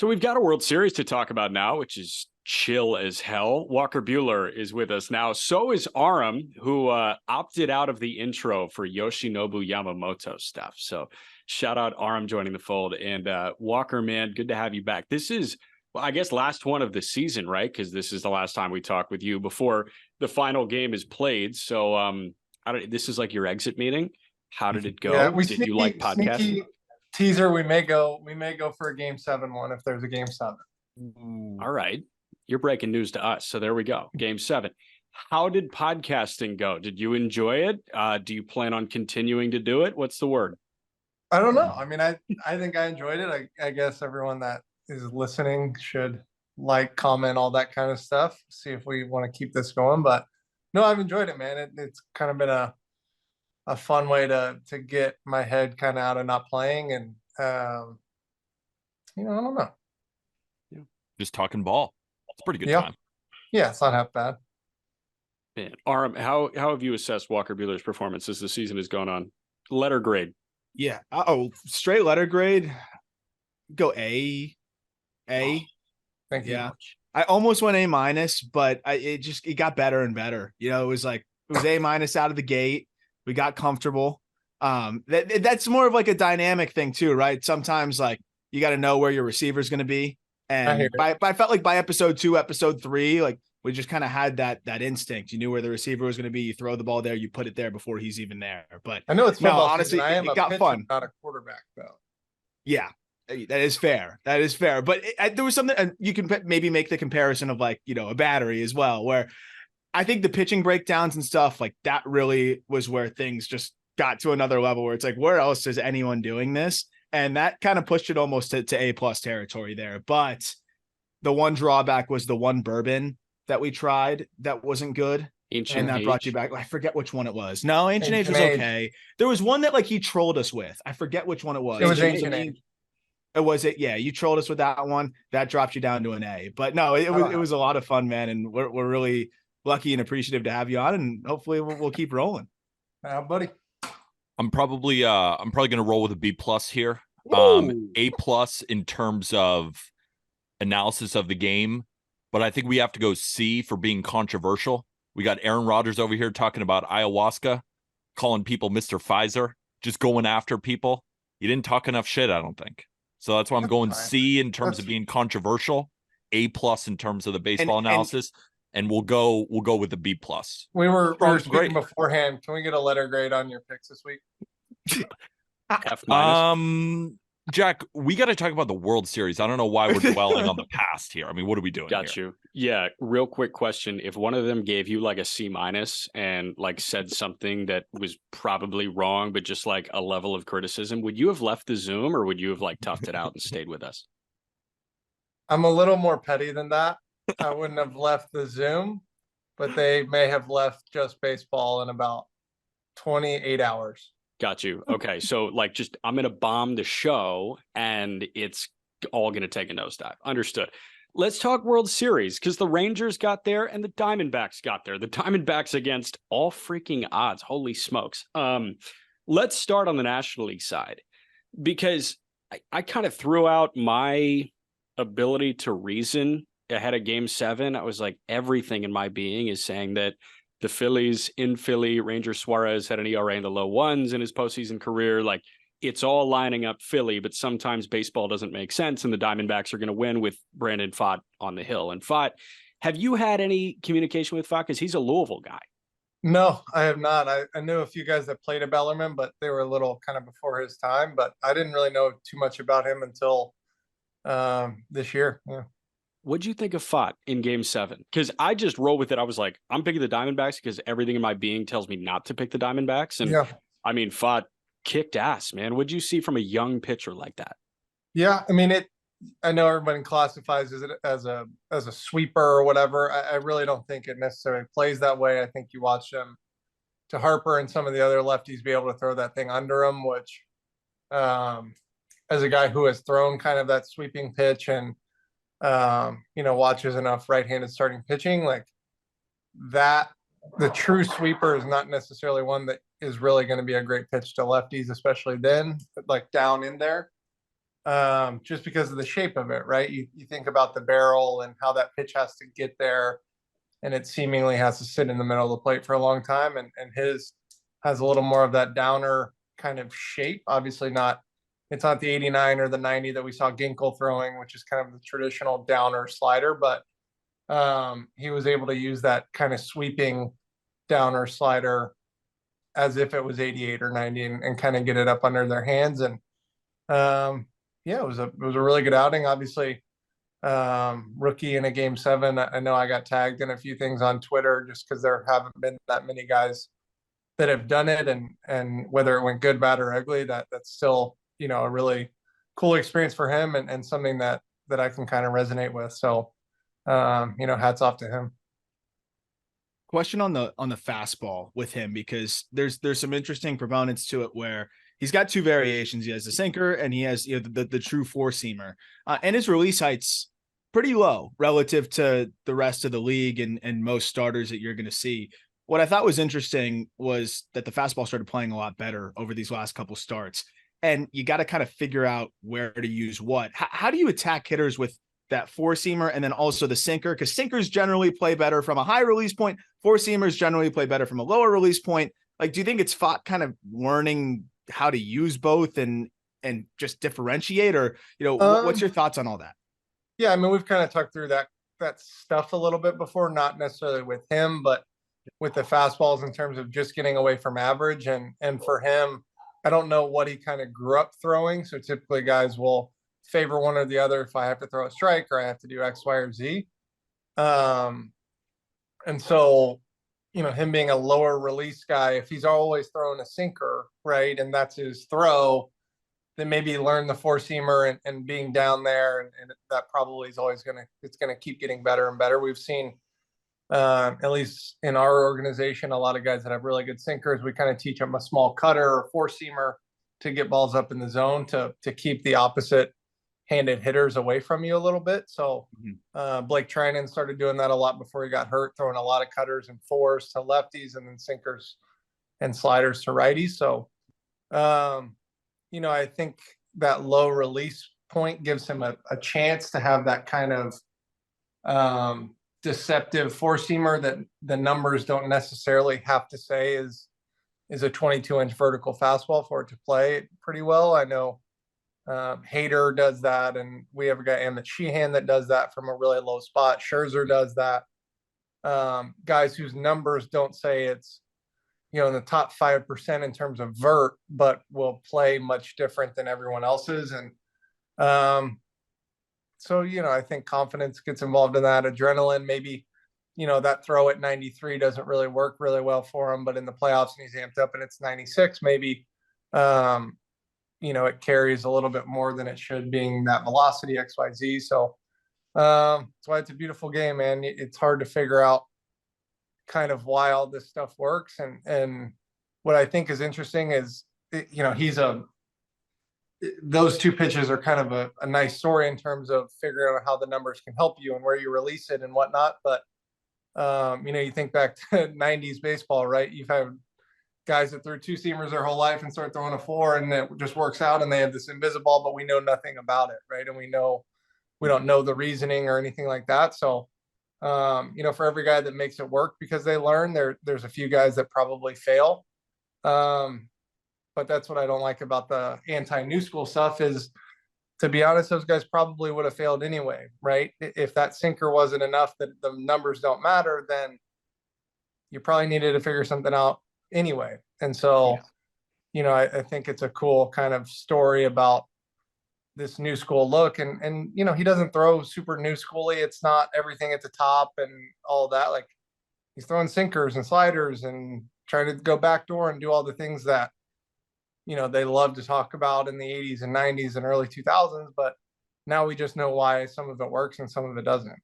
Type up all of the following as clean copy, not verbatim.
So we've got a World Series to talk about now, which is chill as hell. Walker Buehler is with us now. So is Aram, who opted out of the intro for Yoshinobu Yamamoto stuff. So shout out Aram joining the fold. And Walker, man, good to have you back. This is, well, I guess, last one of the season, right? Because this is the last time we talk with you before the final game is played. So this is like your exit meeting. How did it go? Yeah, did you like podcasting? Teaser, we may go for a game 7 if there's a game 7. All right. You're breaking news to us. So there we go. Game 7. How did podcasting go? Did you enjoy it? Do you plan on continuing to do it? What's the word? I don't know. I mean, I think I enjoyed it. I guess everyone that is listening should like, comment, all that kind of stuff. See if we want to keep this going. But no, I've enjoyed it, man. It's kind of been a fun way to get my head kind of out of not playing. And, I don't know. Yeah. Just talking ball. It's a pretty good time. Yeah, it's not half bad. Man, Aram, how have you assessed Walker Buehler's performance as the season has gone on? Letter grade. Yeah. Straight letter grade. Go A. Thank you. Yeah. I almost went A-, but it got better and better. It was A- out of the gate. We got comfortable. That's more of like a dynamic thing too, right? Sometimes like you got to know where your receiver is going to be. And I felt like by episode 2, episode 3, like we just kind of had that instinct. You knew where the receiver was going to be. You throw the ball there, you put it there before he's even there. But I know it's football. Honestly, it got fun. Not a quarterback though. Yeah, that is fair. But there was something, and you can maybe make the comparison of like, a battery as well, where I think the pitching breakdowns and stuff like that really was where things just got to another level where it's like, where else is anyone doing this? And that kind of pushed it almost to A+ territory there. But the one drawback was the one bourbon that we tried that wasn't good. Ancient that Age. brought you back. I forget which one it was. No, Ancient Age was okay. There was one that like he trolled us with. I forget which one it was. It was Ancient Age. Was it? Yeah, you trolled us with that one. That dropped you down to an A. But no, it was a lot of fun, man. And we're really lucky and appreciative to have you on, and hopefully we'll keep rolling. Buddy. I'm probably going to roll with a B+ here. A+ in terms of analysis of the game, but I think we have to go C for being controversial. We got Aaron Rodgers over here talking about ayahuasca, calling people Mr. Pfizer, just going after people. You didn't talk enough shit, I don't think. So that's why I'm going C in terms of being controversial, A+ in terms of the baseball analysis. And we'll go with the B+. We were speaking beforehand. Can we get a letter grade on your picks this week? F-. Jack, we got to talk about the World Series. I don't know why we're dwelling on the past here. I mean, what are we doing? Got here? you. Yeah. Real quick question. If one of them gave you like a C- and like said something that was probably wrong, but just like a level of criticism, would you have left the Zoom or would you have like toughed it out and stayed with us? I'm a little more petty than that. I wouldn't have left the Zoom, but they may have left Just Baseball in about 28 hours. Got you. Okay. So like just I'm going to bomb the show and it's all going to take a nosedive. Understood. Let's talk World Series because the Rangers got there and the Diamondbacks got there. The Diamondbacks against all freaking odds. Holy smokes. Let's start on the National League side because I kind of threw out my ability to reason ahead of game 7. I was like, everything in my being is saying that the Phillies in Philly, Ranger Suarez had an ERA in the low 1s in his postseason career. Like it's all lining up Philly, but sometimes baseball doesn't make sense. And the Diamondbacks are going to win with Brandon Pfaadt on the hill. And Pfaadt, have you had any communication with Pfaadt? Because he's a Louisville guy. No, I have not. I knew a few guys that played at Bellarmine, but they were a little kind of before his time, but I didn't really know too much about him until this year. Yeah. What'd you think of Pfaadt in game 7? Because I just roll with it. I was like, I'm picking the Diamondbacks because everything in my being tells me not to pick the Diamondbacks. And yeah. I mean, Pfaadt kicked ass, man. What'd you see from a young pitcher like that? Yeah, I mean, I know everybody classifies it as a sweeper or whatever. I really don't think it necessarily plays that way. I think you watch him to Harper and some of the other lefties be able to throw that thing under him, which as a guy who has thrown kind of that sweeping pitch and watches enough right-handed starting pitching, like that, the true sweeper is not necessarily one that is really going to be a great pitch to lefties, especially then, like down in there. just because of the shape of it, right? You think about the barrel and how that pitch has to get there, and it seemingly has to sit in the middle of the plate for a long time. And his has a little more of that downer kind of shape. Obviously, it's not the 89 or the 90 that we saw Ginkle throwing, which is kind of the traditional downer slider, but he was able to use that kind of sweeping downer slider as if it was 88 or 90 and kind of get it up under their hands. And yeah, it was a really good outing. Obviously, rookie in a game 7. I know I got tagged in a few things on Twitter just because there haven't been that many guys that have done it, and whether it went good, bad, or ugly, that's still, a really cool experience for him, and something that I can kind of resonate with. So, hats off to him. Question on the fastball with him, because there's some interesting proponents to it where he's got two variations. He has the sinker and he has the true four-seamer, and his release height's pretty low relative to the rest of the league and most starters that you're going to see. What I thought was interesting was that the fastball started playing a lot better over these last couple starts, and you got to kind of figure out where to use what. How do you attack hitters with that four-seamer and then also the sinker? Because sinkers generally play better from a high release point. Four-seamers generally play better from a lower release point. Like, do you think it's fought kind of learning how to use both and just differentiate, or, what's your thoughts on all that? Yeah, I mean, we've kind of talked through that stuff a little bit before, not necessarily with him, but with the fastballs in terms of just getting away from average. And for him, I don't know what he kind of grew up throwing. So typically guys will favor one or the other. If I have to throw a strike or I have to do X, Y, or Z. And so, him being a lower release guy, if he's always throwing a sinker, right, and that's his throw, then maybe learn the four-seamer and being down there, and that probably is always it's gonna keep getting better and better. We've seen, at least in our organization, a lot of guys that have really good sinkers. We kind of teach them a small cutter or four-seamer to get balls up in the zone to keep the opposite handed hitters away from you a little bit. So Blake Trinan started doing that a lot before he got hurt, throwing a lot of cutters and fours to lefties and then sinkers and sliders to righties. So, I think that low release point gives him a chance to have that kind of deceptive four-seamer that the numbers don't necessarily have to say is a 22-inch vertical fastball for it to play pretty well. I know Hader does that, and we have a guy, Emmett Sheehan, that does that from a really low spot. Scherzer does that. Guys whose numbers don't say it's, in the top 5% in terms of vert, but will play much different than everyone else's. And so, I think confidence gets involved in that. Adrenaline, maybe, that throw at 93 doesn't really work really well for him, but in the playoffs and he's amped up and it's 96, maybe, it carries a little bit more than it should, being that velocity XYZ. So that's why it's a beautiful game, man. It's hard to figure out kind of why all this stuff works. And what I think is interesting is, those two pitches are kind of a nice story in terms of figuring out how the numbers can help you and where you release it and whatnot. But, you think back to 90s baseball, right? You've had guys that threw two-seamers their whole life and start throwing a four, and it just works out and they have this invisible, but we know nothing about it, right? And we don't know the reasoning or anything like that. So, for every guy that makes it work because they learn, there's a few guys that probably fail. But that's what I don't like about the anti-new school stuff is, to be honest, those guys probably would have failed anyway, right? If that sinker wasn't enough that the numbers don't matter, then you probably needed to figure something out anyway. And so, I think it's a cool kind of story about this new school look, and he doesn't throw super new schooly. It's not everything at the top and all that. Like, he's throwing sinkers and sliders and trying to go backdoor and do all the things that they love to talk about in the 80s and 90s and early 2000s, but now we just know why some of it works and some of it doesn't.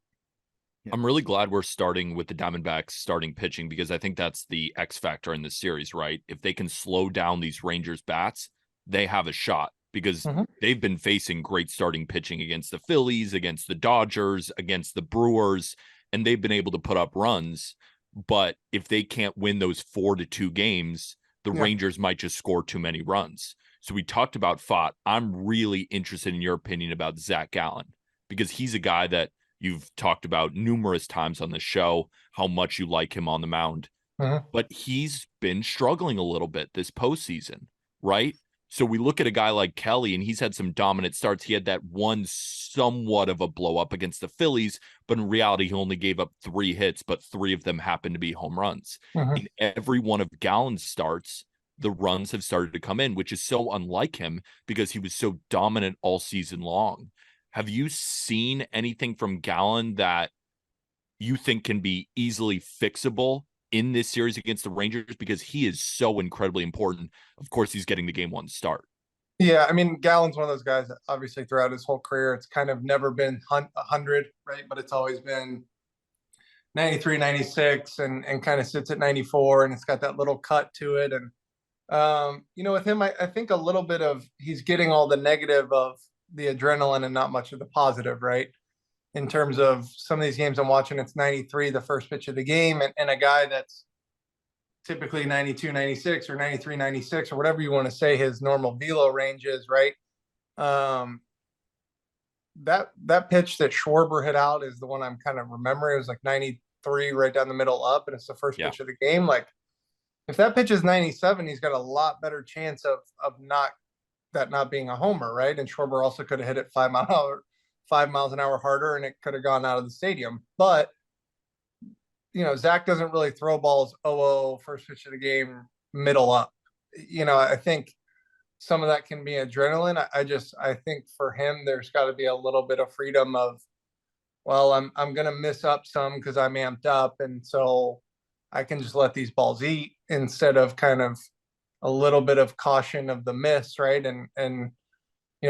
I'm really glad we're starting with the Diamondbacks starting pitching, because I think that's the X factor in this series, right? If they can slow down these Rangers bats, they have a shot, because they've been facing great starting pitching against the Phillies, against the Dodgers, against the Brewers, and they've been able to put up runs. But if they can't win those 4-2 games, the Rangers might just score too many runs. So we talked about Fott. I'm really interested in your opinion about Zach Gallen, because he's a guy that you've talked about numerous times on the show, how much you like him on the mound. But he's been struggling a little bit this postseason, right? So we look at a guy like Kelly, and he's had some dominant starts. He had that one somewhat of a blow up against the Phillies, but in reality, he only gave up 3 hits, but 3 of them happened to be home runs. In every one of Gallen's starts, the runs have started to come in, which is so unlike him because he was so dominant all season long. Have you seen anything from Gallen that you think can be easily fixable in this series against the Rangers? Because he is so incredibly important. Of course, he's getting the game 1 start. Yeah, I mean, Gallen's one of those guys that obviously throughout his whole career, it's kind of never been 100, right? But it's always been 93, 96 and kind of sits at 94, and it's got that little cut to it. And, with him, I think a little bit of he's getting all the negative of the adrenaline and not much of the positive, right? In terms of some of these games I'm watching, it's 93, the first pitch of the game, and a guy that's typically 92, 96 or 93, 96 or whatever you want to say his normal velo range is, right? That pitch that Schwarber hit out is the one I'm kind of remembering. It was like 93 right down the middle up, and it's the first pitch of the game. Like, if that pitch is 97, he's got a lot better chance of not being a homer, right? And Schwarber also could have hit it 5 miles an hour harder, and it could have gone out of the stadium. But Zach doesn't really throw balls first pitch of the game, middle up. I think some of that can be adrenaline. I think for him, there's got to be a little bit of freedom of, well, I'm going to miss up some because I'm amped up, and so I can just let these balls eat instead of kind of a little bit of caution of the miss, right? And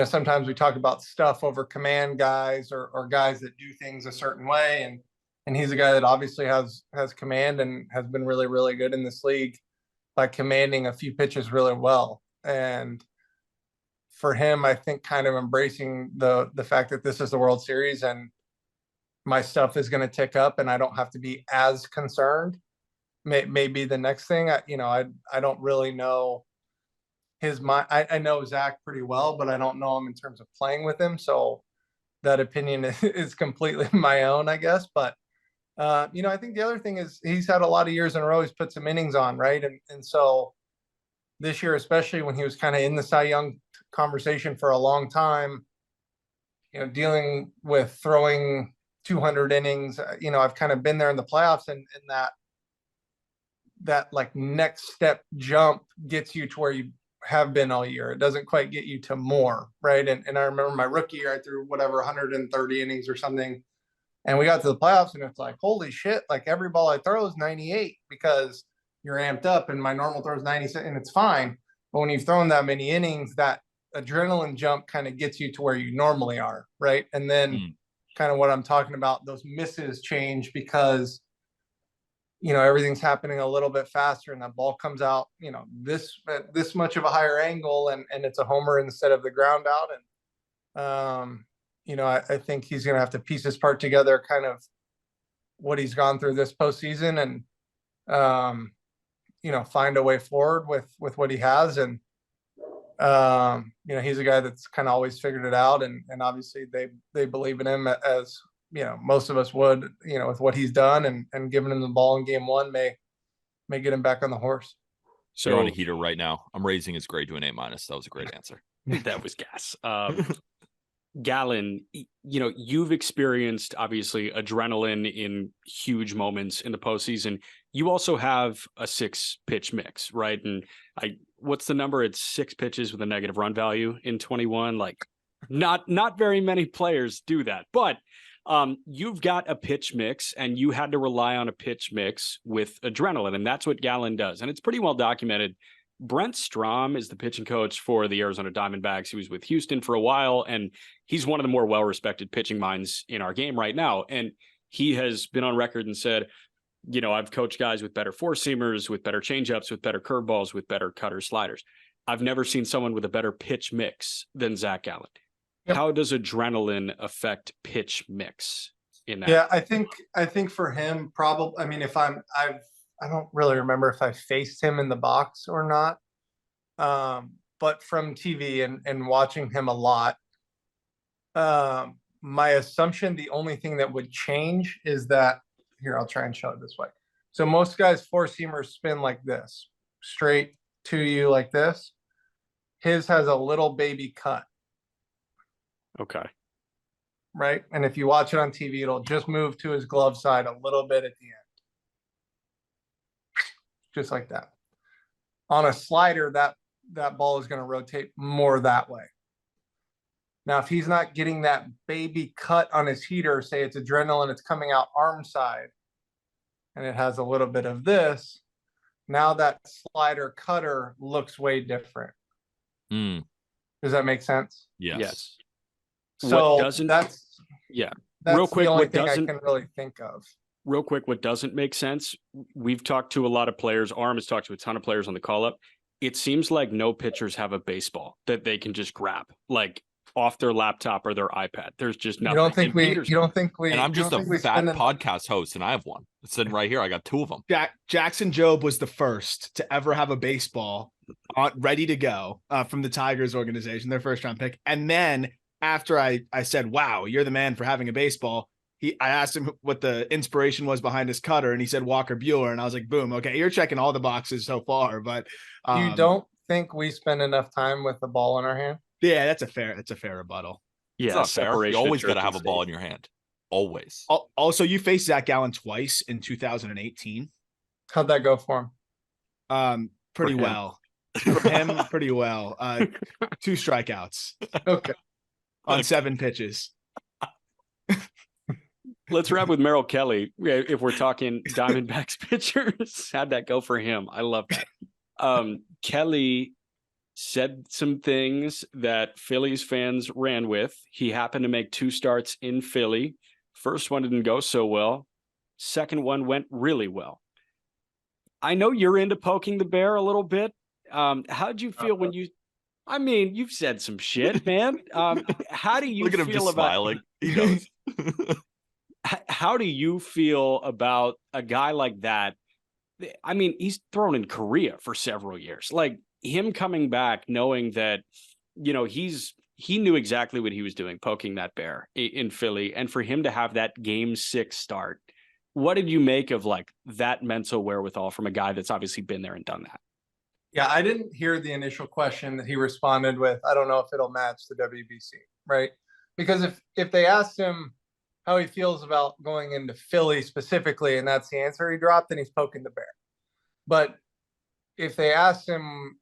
sometimes we talk about stuff over command guys or guys that do things a certain way, and he's a guy that obviously has command and has been really, really good in this league by commanding a few pitches really well. And for him, I think kind of embracing the fact that this is the World Series and my stuff is going to tick up and I don't have to be as concerned may be the next thing. I don't really know his mind. I know Zach pretty well, but I don't know him in terms of playing with him. So that opinion is completely my own, I guess. But, I think the other thing is he's had a lot of years in a row. He's put some innings on, right? And so this year, especially when he was kind of in the Cy Young conversation for a long time, dealing with throwing 200 innings, I've kind of been there in the playoffs, and that like next step jump gets you to where you have been all year. It doesn't quite get you to more, right? And I remember my rookie year, I threw 130 innings or something, and we got to the playoffs, and it's like, holy shit, like every ball I throw is 98 because you're amped up, and my normal throw is 96, and it's fine. But when you've thrown that many innings, that adrenaline jump kind of gets you to where you normally are, right? And then kind of what I'm talking about, those misses change because everything's happening a little bit faster, and that ball comes out, this much of a higher angle, and it's a homer instead of the ground out. And, I think he's going to have to piece his part together, kind of what he's gone through this postseason, and, find a way forward with what he has. And, he's a guy that's kind of always figured it out. And obviously they believe in him as, most of us would, with what he's done, and giving him the ball in game 1 may get him back on the horse. So you're on a heater right now. I'm raising his grade to an A-. That was a great answer. That was gas. Gallen, you've experienced obviously adrenaline in huge moments in the postseason. You also have a 6-pitch mix, right? And what's the number? It's 6 pitches with a negative run value in 21. Like, not very many players do that, but you've got a pitch mix, and you had to rely on a pitch mix with adrenaline, and that's what Gallen does. And it's pretty well documented. Brent Strom is the pitching coach for the Arizona Diamondbacks. He was with Houston for a while, and he's one of the more well-respected pitching minds in our game right now. And he has been on record and said, I've coached guys with better four-seamers, with better changeups, with better curveballs, with better cutter sliders. I've never seen someone with a better pitch mix than Zach Gallen. Yep. How does adrenaline affect pitch mix in that? Yeah, I think for him, probably, I mean, I don't really remember if I faced him in the box or not. but from TV and watching him a lot, my assumption, the only thing that would change is that, here, I'll try and show it this way. So most guys four-seamers spin like this, straight to you like this. His has a little baby cut, Okay. right? And if you watch it on TV, it'll just move to his glove side a little bit at the end. Just like that. On a slider, that ball is going to rotate more that way. Now, if he's not getting that baby cut on his heater, say it's adrenaline, it's coming out arm side, and it has a little bit of this, now that slider cutter looks way different. Mm, Does that make sense? yes. So What doesn't- that's Real quick, the only what thing I doesn't- can really think of. Real quick, what doesn't make sense, we've talked to a lot of players, Arm has talked to a ton of players on the call-up. It seems like no pitchers have a baseball that they can just grab, like off their laptop or their iPad. There's just nothing. You don't think we And I'm just a fat spend podcast host, and I have one. It's sitting right here. I got two of them. Jackson Jobe was the first to ever have a baseball ready to go from the Tigers organization, their first round pick. And then after I said, wow, you're the man for having a baseball, I asked him what the inspiration was behind his cutter, and he said Walker Buehler. And I was like, boom, okay, you're checking all the boxes so far. But you don't think we spend enough time with the ball in our hand? yeah, that's a fair rebuttal. It's Yeah, not fair. You separation. always got to church have and a ball state. in your hand. Always. Also, you faced Zach Gallen twice in 2018. How'd that go for him? Pretty him. well. For him, pretty well. 2 strikeouts Okay. on 7 pitches. Let's wrap with Merrill Kelly. If we're talking Diamondbacks pitchers, how'd that go for him? I love that. Kelly said some things that Phillies fans ran with. He happened to make 2 starts in Philly. First one didn't go so well. Second one went really well. I know you're into poking the bear a little bit. How'd you feel when you've said some shit, man. How do you Look at him feel just about smiling. He knows. how do you feel about a guy like that? I mean, he's thrown in Korea for several years. Like him coming back, knowing that, he knew exactly what he was doing, poking that bear in Philly. And for him to have that game 6 start, what did you make of like that mental wherewithal from a guy that's obviously been there and done that? Yeah, I didn't hear the initial question that he responded with, I don't know if it'll match the WBC, right? Because if they asked him how he feels about going into Philly specifically, and that's the answer he dropped, then he's poking the bear. But if they asked him,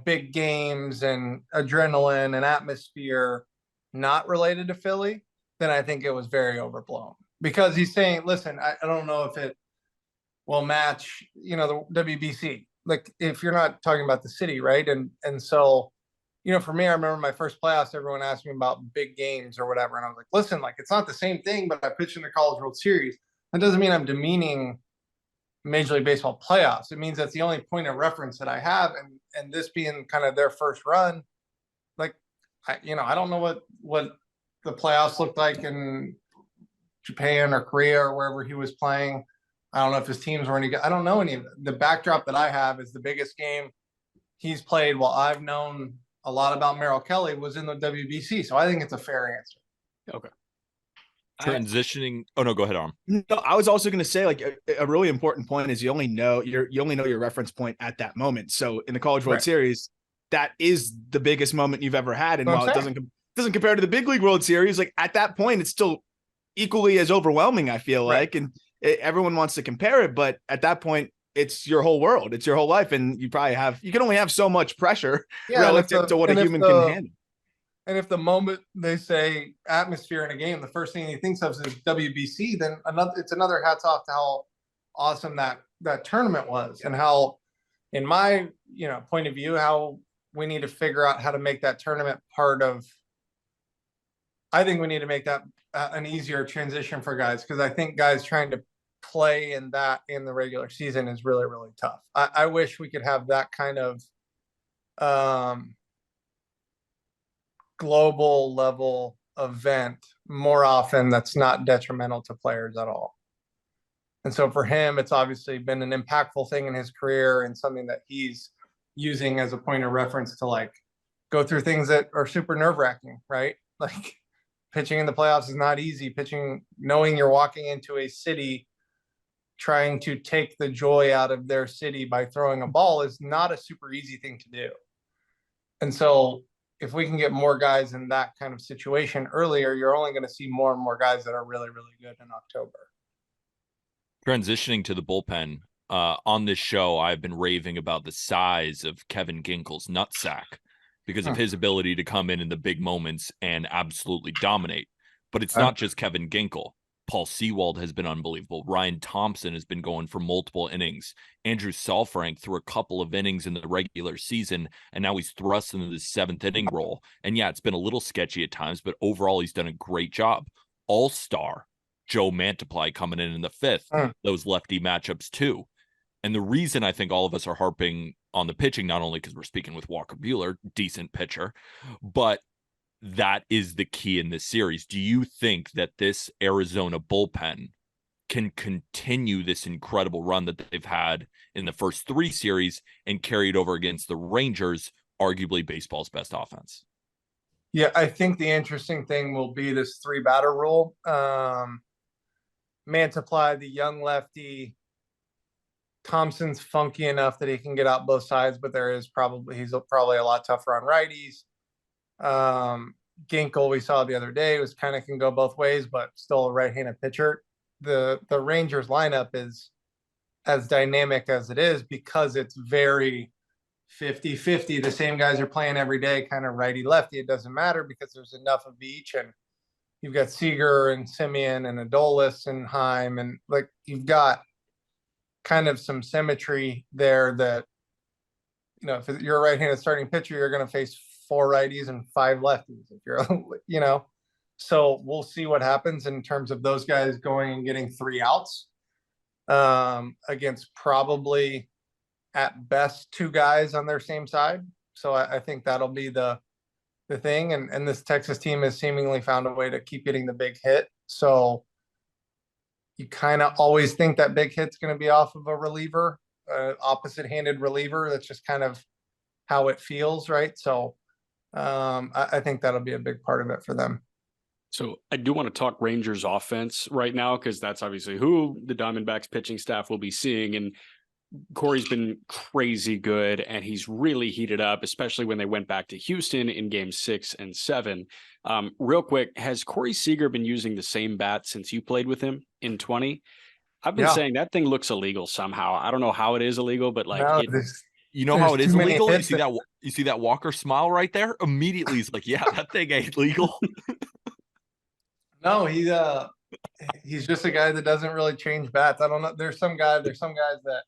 big games and adrenaline and atmosphere not related to Philly, then I think it was very overblown. Because he's saying, listen, I don't know if it will match, the WBC. Like if you're not talking about the city, right? And so, for me, I remember my first playoffs, everyone asked me about big games or whatever. And I was like, listen, like it's not the same thing, but I pitched in the College World Series. That doesn't mean I'm demeaning Major League Baseball playoffs. It means that's the only point of reference that I have. And this being kind of their first run, like, I don't know what the playoffs looked like in Japan or Korea or wherever he was playing. I don't know if his teams were any good. I don't know any of it. The backdrop that I have is the biggest game he's played while I've known a lot about Merrill Kelly was in the WBC. So I think it's a fair answer. Okay. Transitioning. Oh no, go ahead, Arm. No, I was also going to say, like, a really important point is you only know your reference point at that moment. So in the College World Right. Series, that is the biggest moment you've ever had. And That's while what it I'm doesn't compare to the Big League World Series, like at that point, it's still equally as overwhelming, I feel Right. like. And everyone wants to compare it, but at that point, it's your whole world. It's your whole life. And you can only have so much pressure relative to what a human can handle. And if the moment they say atmosphere in a game, the first thing he thinks of is WBC, then it's another hats off to how awesome that tournament was, and how, in my point of view, how we need to figure out how to make that tournament part of. I think we need to make that an easier transition for guys, because I think guys trying to play in the regular season is really, really tough. I wish we could have that kind of global level event more often that's not detrimental to players at all. And so for him, it's obviously been an impactful thing in his career and something that he's using as a point of reference to, like, go through things that are super nerve-wracking, right? Like pitching in the playoffs is not easy. Pitching, knowing you're walking into a city trying to take the joy out of their city by throwing a ball is not a super easy thing to do. And so if we can get more guys in that kind of situation earlier, you're only going to see more and more guys that are really, really good in October. Transitioning to the bullpen, on this show, I've been raving about the size of Kevin Ginkel's nutsack because of his ability to come in the big moments and absolutely dominate. But it's not just Kevin Ginkel. Paul Sewald has been unbelievable. Ryan Thompson has been going for multiple innings. Andrew Saalfrank threw a couple of innings in the regular season, and now he's thrust into the 7th inning role. And yeah, it's been a little sketchy at times, but overall, he's done a great job. All-star Joe Mantiply coming in the 5th, those lefty matchups too. And the reason I think all of us are harping on the pitching, not only because we're speaking with Walker Buehler, decent pitcher, but that is the key in this series. Do you think that this Arizona bullpen can continue this incredible run that they've had in the first 3 series and carry it over against the Rangers, arguably baseball's best offense? Yeah, I think the interesting thing will be this 3-batter rule. Mantiply, the young lefty. Thompson's funky enough that he can get out both sides, but he's probably a lot tougher on righties. Ginkel, we saw the other day, was kind of can go both ways, but still a right-handed pitcher. The Rangers lineup is as dynamic as it is because it's very 50-50. The same guys are playing every day, kind of righty-lefty. It doesn't matter because there's enough of each, and you've got Seager and Simeon and Adolis and Heim, and like you've got kind of some symmetry there that, you know, if you're a right-handed starting pitcher, you're going to face 4 righties and 5 lefties. If you're, you know, so we'll see what happens in terms of those guys going and getting 3 outs against probably at best 2 guys on their same side. So I think that'll be the thing. And this Texas team has seemingly found a way to keep getting the big hit. So you kind of always think that big hit's going to be off of a reliever, opposite-handed reliever. That's just kind of how it feels, right? So I think that'll be a big part of it for them. So I do want to talk Rangers offense right now, because that's obviously who the Diamondbacks pitching staff will be seeing. And Corey's been crazy good, and he's really heated up, especially when they went back to Houston in games 6 and 7. Real quick, has Corey Seager been using the same bat since you played with him in 20? I've been saying that thing looks illegal somehow. I don't know how it is illegal, but like, No, you know how it is illegal? You hits see that Walker smile right there? Immediately he's like, yeah, that thing ain't legal. No, he's just a guy that doesn't really change bats. I don't know. There's some guys that,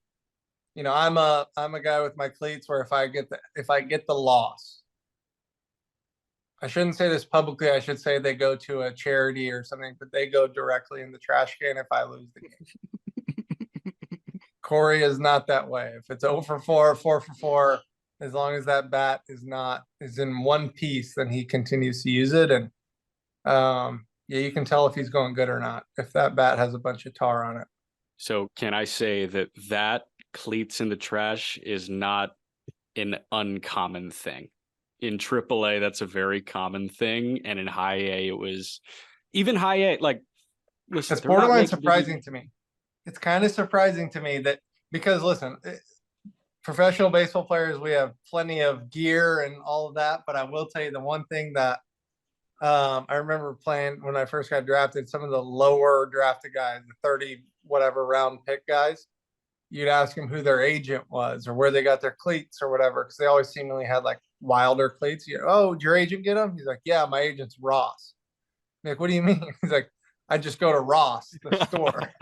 you know, I'm a guy with my cleats where if I get the loss, I shouldn't say this publicly. I should say they go to a charity or something, but they go directly in the trash can if I lose the game. Corey is not that way. If it's 0 for 4, 4 for 4, as long as that bat is in one piece, then he continues to use it. And yeah, you can tell if he's going good or not if that bat has a bunch of tar on it. So can I say that cleats in the trash is not an uncommon thing? In AAA, that's a very common thing, and in high A, it was even high A. Like, listen, it's borderline surprising to me. It's kind of surprising to me that, because listen, professional baseball players, we have plenty of gear and all of that, but I will tell you the one thing that I remember playing when I first got drafted, some of the lower drafted guys, the 30 whatever round pick guys, you'd ask them who their agent was or where they got their cleats or whatever, because they always seemingly had like wilder cleats. Oh, did your agent get them? He's like, yeah, my agent's Ross. I'm like, what do you mean? He's like, I just go to Ross, the store.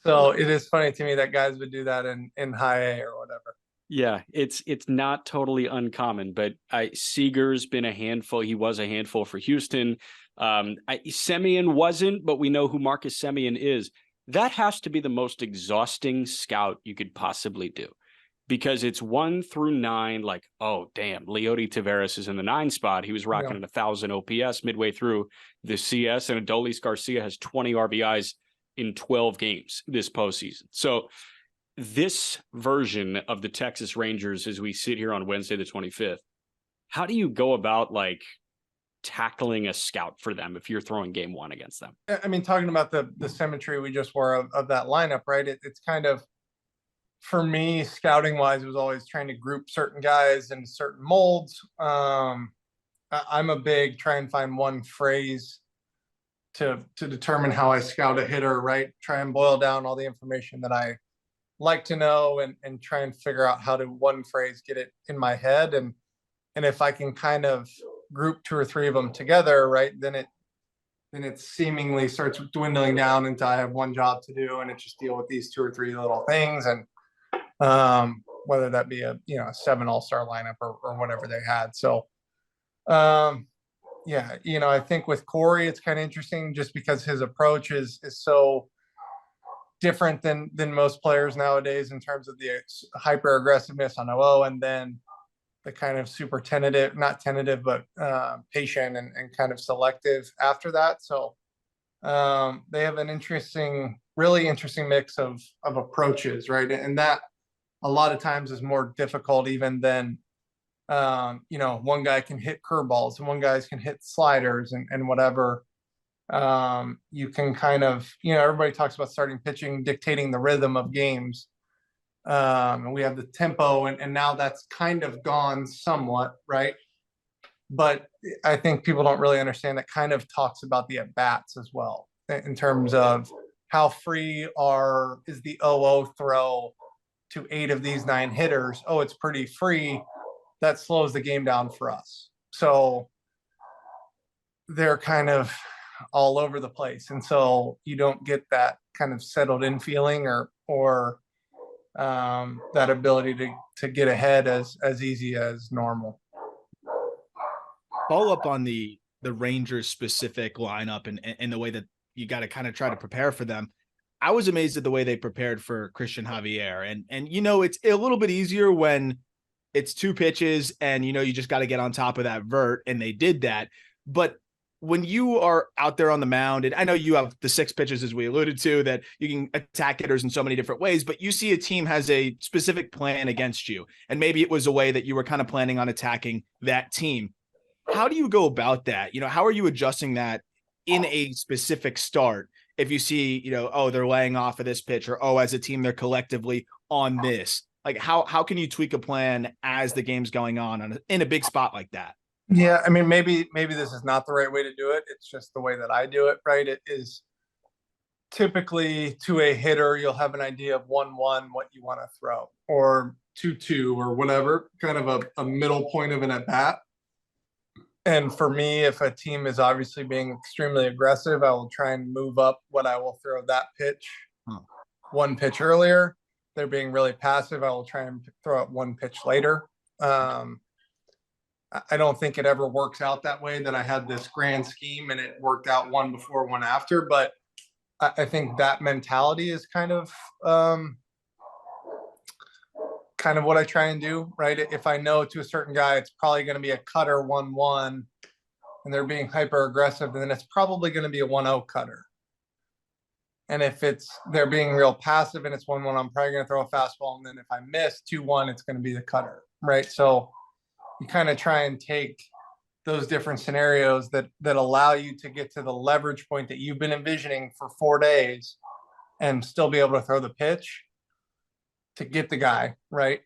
So it is funny to me that guys would do that in high A or whatever. Yeah, it's not totally uncommon, but Seager's been a handful. He was a handful for Houston. Semien wasn't, but we know who Marcus Semien is. That has to be the most exhausting scout you could possibly do, because it's 1 through 9. Like, oh, damn, Leody Taveras is in the 9 spot. He was rocking an 1,000 OPS midway through the CS, and Adolis Garcia has 20 RBIs in 12 games this postseason. So this version of the Texas Rangers, as we sit here on Wednesday, the 25th, how do you go about like tackling a scout for them if you're throwing game one against them? I mean, talking about the symmetry we just were of that lineup, right? It's kind of, for me, scouting wise, it was always trying to group certain guys in certain molds. I'm a big try and find one phrase to determine how I scout a hitter, right? Try and boil down all the information that I like to know and try and figure out how to one phrase get it in my head. And if I can kind of group two or three of them together, right, then it seemingly starts dwindling down into I have one job to do, and it's just deal with these two or three little things. And whether that be a 7 all-star lineup or whatever they had. So yeah, I think with Corey, it's kind of interesting just because his approach is so different than most players nowadays in terms of the hyper aggressiveness on OO, and then the kind of super tentative, not tentative, but patient and kind of selective after that. So they have an really interesting mix of approaches, right? And that a lot of times is more difficult even than, one guy can hit curveballs and one guy can hit sliders and whatever. You can kind of, everybody talks about starting pitching, dictating the rhythm of games. And we have the tempo and now that's kind of gone somewhat, right? But I think people don't really understand that kind of talks about the at-bats as well in terms of how free is the 0-0 throw to 8 of these 9 hitters. Oh, it's pretty free. That slows the game down for us. So they're kind of all over the place. And so you don't get that kind of settled in feeling or that ability to get ahead as easy as normal. Follow up on the Rangers specific lineup and the way that you got to kind of try to prepare for them. I was amazed at the way they prepared for Christian Javier. And it's a little bit easier when it's 2 pitches and, you just got to get on top of that vert, and they did that. But when you are out there on the mound, and I know you have the 6 pitches, as we alluded to, that you can attack hitters in so many different ways, but you see a team has a specific plan against you. And maybe it was a way that you were kind of planning on attacking that team. How do you go about that? How are you adjusting that in a specific start? If you see, they're laying off of this pitch, or, as a team, they're collectively on this, like how can you tweak a plan as the game's going on in a big spot like that? Yeah. I mean, maybe this is not the right way to do it. It's just the way that I do it. Right. It is typically to a hitter, you'll have an idea of 1-1, what you want to throw, or 2-2 or whatever, kind of a middle point of an at bat. And for me, if a team is obviously being extremely aggressive, I will try and move up what I will throw that pitch 1 pitch earlier. They're being really passive, I will try and throw out 1 pitch later. I don't think it ever works out that way, that I had this grand scheme and it worked out 1 before, 1 after. But I think that mentality is kind of what I try and do, right? If I know to a certain guy, it's probably going to be a cutter 1-1 and they're being hyper aggressive, then it's probably going to be a 1-0 cutter. And if they're being real passive and it's 1-1, I'm probably going to throw a fastball. And then if I miss 2-1, it's going to be the cutter, right? So you kind of try and take those different scenarios that allow you to get to the leverage point that you've been envisioning for 4 days and still be able to throw the pitch to get the guy, right?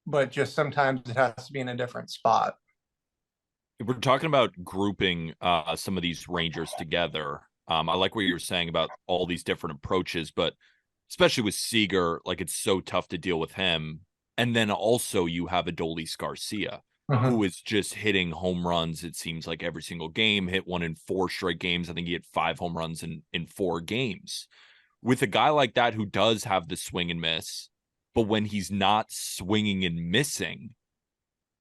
But just sometimes it has to be in a different spot. If we're talking about grouping some of these Rangers together, I like what you were saying about all these different approaches, but especially with Seager, like it's so tough to deal with him. And then also you have Adolis Garcia, who is just hitting home runs, it seems like every single game, hit 1 in 4 straight games. I think he hit 5 home runs in 4 games. With a guy like that who does have the swing and miss, but when he's not swinging and missing,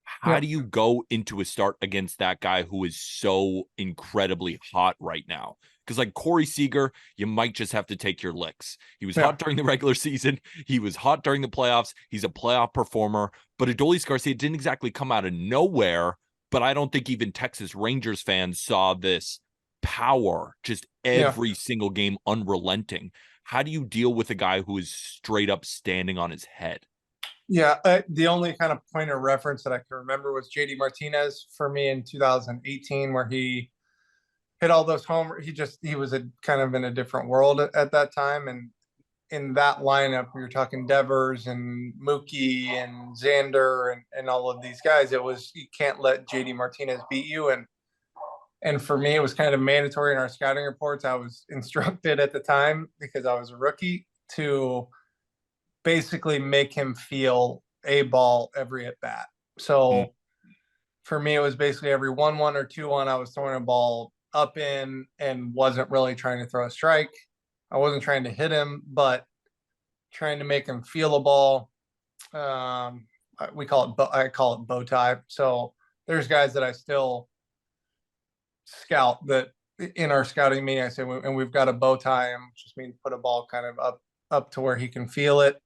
how do you go into a start against that guy who is so incredibly hot right now? Because like Corey Seager, you might just have to take your licks. He was hot during the regular season. He was hot during the playoffs. He's a playoff performer. But Adolis Garcia didn't exactly come out of nowhere. But I don't think even Texas Rangers fans saw this power just every single game, unrelenting. How do you deal with a guy who is straight up standing on his head? Yeah, the only kind of point of reference that I can remember was JD Martinez for me in 2018, where he hit all those homers. He was a kind of in a different world at that time, and in that lineup, we were talking Devers and Mookie and Xander and all of these guys. It was, you can't let JD Martinez beat you, and for me, it was kind of mandatory in our scouting reports. I was instructed at the time, because I was a rookie, to basically make him feel a ball every at bat. So for me, it was basically every 1-1 or 2-1, I was throwing a ball up in and wasn't really trying to throw a strike. I wasn't trying to hit him, but trying to make him feel a ball. I call it bow tie. So there's guys that I still scout that in our scouting meeting, I say, and we've got a bow tie him, which just means put a ball kind of up to where he can feel it.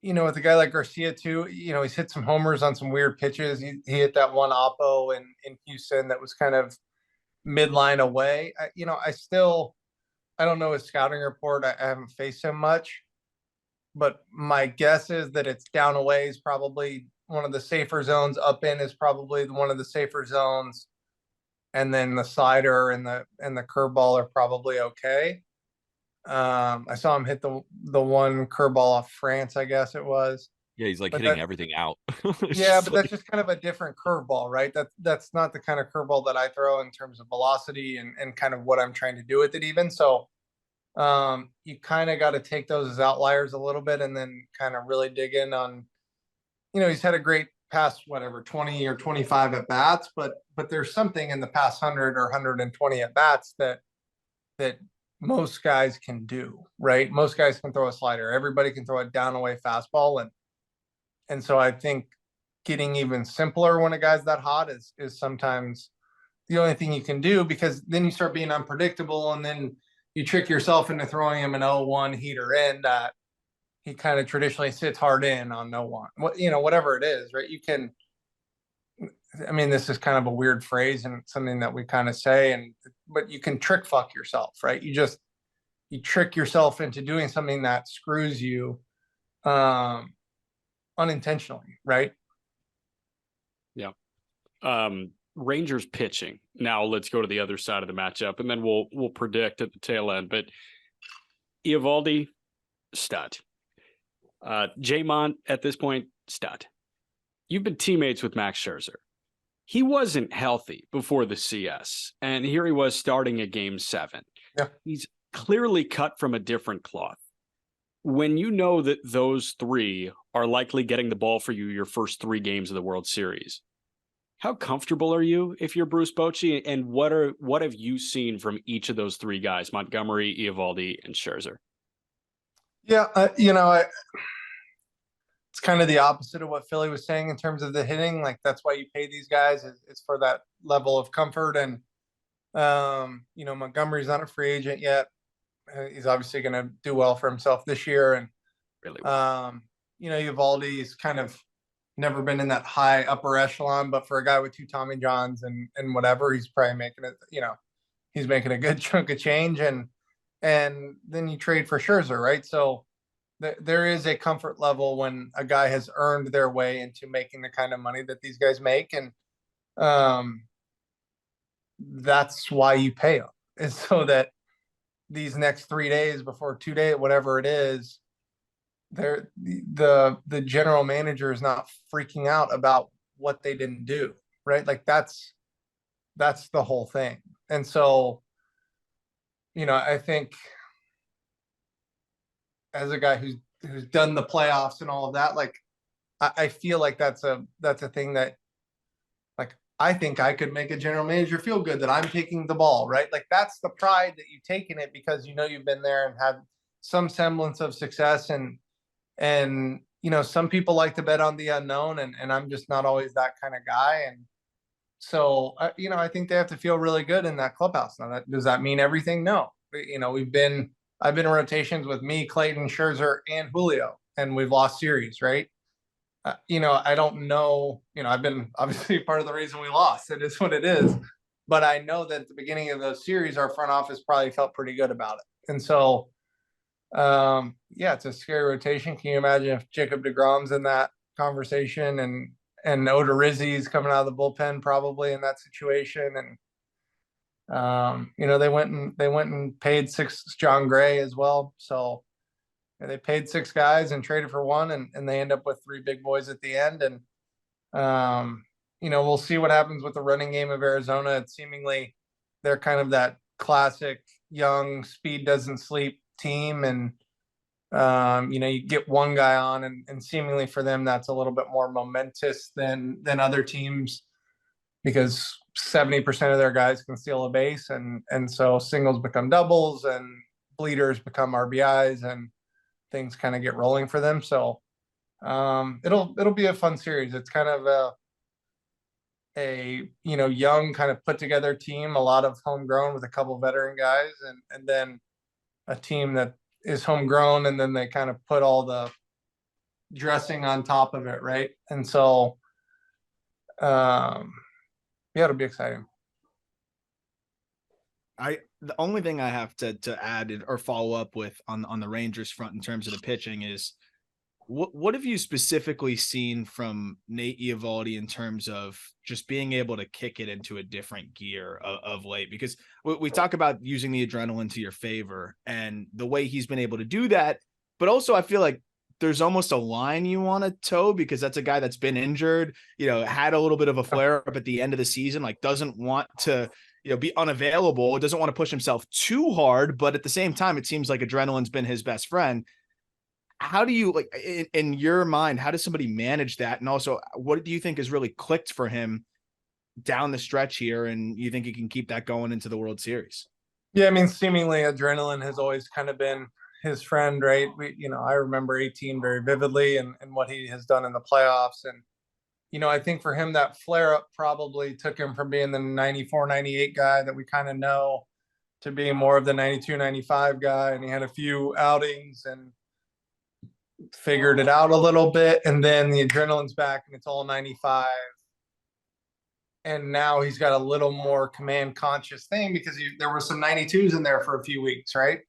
With a guy like Garcia too, he's hit some homers on some weird pitches. He hit that one oppo in Houston that was kind of midline away. I don't know his scouting report. I haven't faced him much, but my guess is that it's down away is probably one of the safer zones. Up in is probably one of the safer zones, and then the slider and the curveball are probably okay. I saw him hit the one curveball off France, I guess it was. Yeah, he's like hitting everything out. Yeah, but that's just kind of a different curveball, right? That's not the kind of curveball that I throw in terms of velocity and kind of what I'm trying to do with it even. So you kind of got to take those as outliers a little bit and then kind of really dig in on, he's had a great past, 20 or 25 at bats, but there's something in the past 100 or 120 at bats that most guys can do, right? Most guys can throw a slider. Everybody can throw a down away fastball. And so I think getting even simpler when a guy's that hot is sometimes the only thing you can do, because then you start being unpredictable, and then you trick yourself into throwing him an 0-1 heater in that he kind of traditionally sits hard in on 0-1. Whatever it is, right? This is kind of a weird phrase and something that we kind of say, but you can trick fuck yourself, right? You trick yourself into doing something that screws you unintentionally, right? Yeah. Rangers pitching. Now let's go to the other side of the matchup, and then we'll predict at the tail end. But Eovaldi, stud. J-Mont at this point, stud. You've been teammates with Max Scherzer. He wasn't healthy before the CS, and here he was starting at Game 7. Yeah. He's clearly cut from a different cloth. When you know that those three are likely getting the ball for you your first 3 games of the World Series, how comfortable are you if you're Bruce Bochy, and what have you seen from each of those 3 guys, Montgomery, Eovaldi, and Scherzer? Yeah, it's kind of the opposite of what Philly was saying in terms of the hitting. Like, that's why you pay these guys. It's for that level of comfort. And, Montgomery's not a free agent yet. He's obviously going to do well for himself this year. And, really well. Eovaldi's kind of never been in that high upper echelon, but for a guy with 2 Tommy Johns and whatever, he's probably making it, he's making a good chunk of change. And then you trade for Scherzer, right? So there is a comfort level when a guy has earned their way into making the kind of money that these guys make. And that's why you pay them, is so that these next 3 days before 2 days, whatever it is, the general manager is not freaking out about what they didn't do, right? Like, that's the whole thing. And so, I think as a guy who's done the playoffs and all of that, like, I feel like that's a thing that, like, I think I could make a general manager feel good that I'm taking the ball, right? Like, that's the pride that you've taken it, because you've been there and had some semblance of success. And some people like to bet on the unknown, and I'm just not always that kind of guy. And so, I think they have to feel really good in that clubhouse. Now, does that mean everything? No. I've been in rotations with me, Clayton, Scherzer, and Julio, and we've lost series, right? I don't know. I've been obviously part of the reason we lost. It is what it is. but I know that at the beginning of those series, our front office probably felt pretty good about it. And so, yeah, it's a scary rotation. Can you imagine if Jacob deGrom's in that conversation and Odorizzi's coming out of the bullpen probably in that situation? And they went and paid 6 John Gray as well. So they paid 6 guys and traded for 1, and they end up with 3 big boys at the end. And we'll see what happens with the running game of Arizona. It's seemingly they're kind of that classic young speed doesn't sleep team. And you get one guy on, and seemingly for them that's a little bit more momentous than other teams, because 70% of their guys can steal a base, and so singles become doubles and bleeders become RBIs, and things kind of get rolling for them. So it'll be a fun series. It's kind of a young kind of put together team, a lot of homegrown with a couple veteran guys, and then a team that is homegrown, and then they kind of put all the dressing on top of it, right? And so yeah, it'll be exciting. The only thing I have to add or follow up with on the Rangers front in terms of the pitching is what have you specifically seen from Nate Eovaldi in terms of just being able to kick it into a different gear of late? Because we talk about using the adrenaline to your favor and the way he's been able to do that, but also I feel like there's almost a line you want to toe, because that's a guy that's been injured, had a little bit of a flare up at the end of the season, like doesn't want to, be unavailable, doesn't want to push himself too hard. But at the same time, it seems like adrenaline's been his best friend. How do you, like, in your mind, how does somebody manage that? And also, what do you think has really clicked for him down the stretch here? And you think he can keep that going into the World Series? Yeah, I mean, seemingly adrenaline has always kind of been his friend, right? I remember 18 very vividly, and what he has done in the playoffs. And, I think for him, that flare up probably took him from being the 94, 98 guy that we kind of know to being more of the 92, 95 guy. And he had a few outings and figured it out a little bit. And then the adrenaline's back and it's all 95. And now he's got a little more command conscious thing, because there were some 92s in there for a few weeks, right?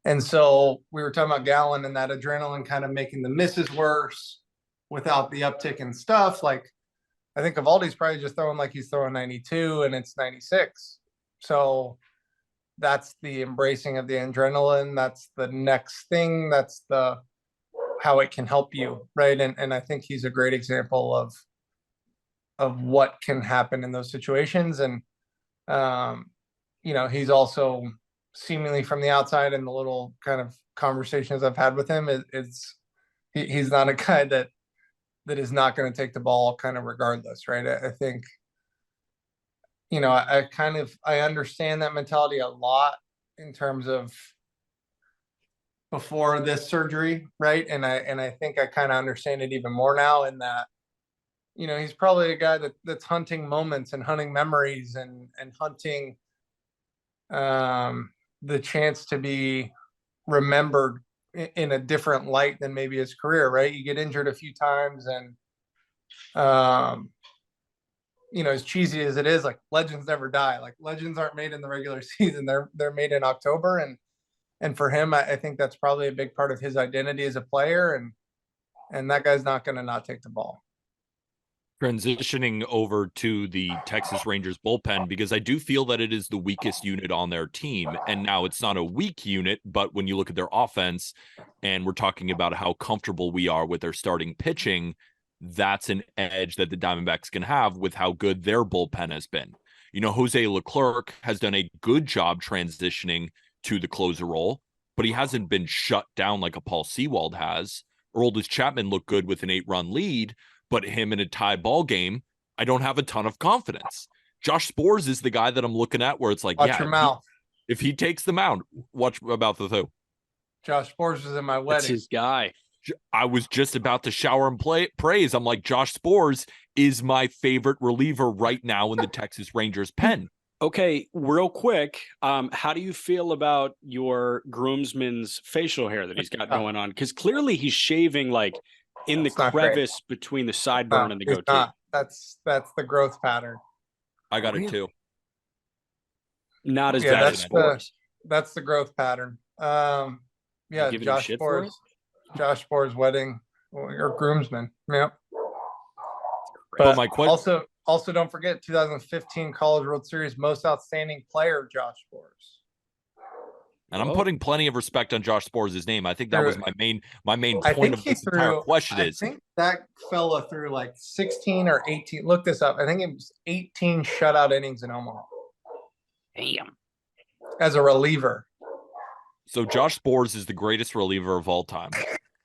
And so we were talking about Gallen and that adrenaline kind of making the misses worse without the uptick in stuff. Like, I think Eovaldi's probably just throwing like he's throwing 92 and it's 96. So that's the embracing of the adrenaline. That's the next thing. That's how it can help you, right? And I think he's a great example of what can happen in those situations. And he's also seemingly from the outside, and the little kind of conversations I've had with him, he's not a guy that is not going to take the ball kind of regardless, right? I think, I understand that mentality a lot in terms of before this surgery, right? And I think I kind of understand it even more now, in that, he's probably a guy that's hunting moments and hunting memories and hunting the chance to be remembered in a different light than maybe his career, right? You get injured a few times, and as cheesy as it is, like, legends never die. Like, legends aren't made in the regular season. They're made in October. And for him, I think that's probably a big part of his identity as a player. And that guy's not going to not take the ball. Transitioning over to the Texas Rangers bullpen, because I do feel that it is the weakest unit on their team. And now it's not a weak unit, but when you look at their offense and we're talking about how comfortable we are with their starting pitching, that's an edge that the Diamondbacks can have with how good their bullpen has been. Jose Leclerc has done a good job transitioning to the closer role, but he hasn't been shut down like a Paul Sewald has. Aroldis Chapman looked good with an 8-run lead, but him in a tie ball game, I don't have a ton of confidence. Josh Sborz is the guy that I'm looking at where it's like, watch your mouth. If he takes the mound, watch about the two. Josh Sborz was in my wedding. That's his guy. I was just about to shower and praise. I'm like, Josh Sborz is my favorite reliever right now in the Texas Rangers pen. Okay, real quick, how do you feel about your groomsman's facial hair that he's got going on? Because clearly he's shaving like in the crevice between the sideburn and the goatee. That's the growth pattern. I got it too. Not as Yeah, bad as that's Spores. That's the growth pattern. Yeah, giving him shit for it? Josh Spores wedding or groomsman. Yep. But But my question, also don't forget 2015 College World Series most outstanding player, Josh Spores. and I'm Whoa. putting plenty of respect on Josh Spores' name. I think that was my main I point think of he this entire threw. question I is think that fella threw like 16 or 18. Look this up. I think it was 18 shutout innings in Omaha Damn. as a reliever. so Josh Spores is the greatest reliever of all time.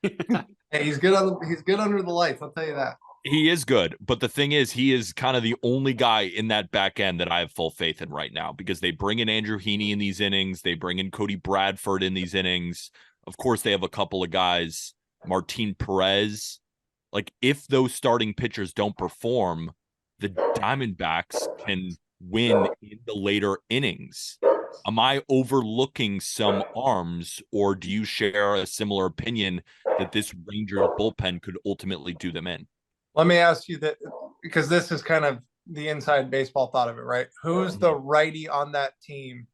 Hey, he's good under the lights. I'll tell you that. He is good, but the thing is, he is kind of the only guy in that back end that I have full faith in right now because they bring in Andrew Heaney in these innings. They bring in Cody Bradford in these innings. Of course, they have a couple of guys, Martin Perez. Like, if those starting pitchers don't perform, the Diamondbacks can win in the later innings. Am I overlooking some arms, or do you share a similar opinion that this Rangers bullpen could ultimately do them in? Let me ask you that because this is kind of the inside baseball thought of it, right? Who's the righty on that team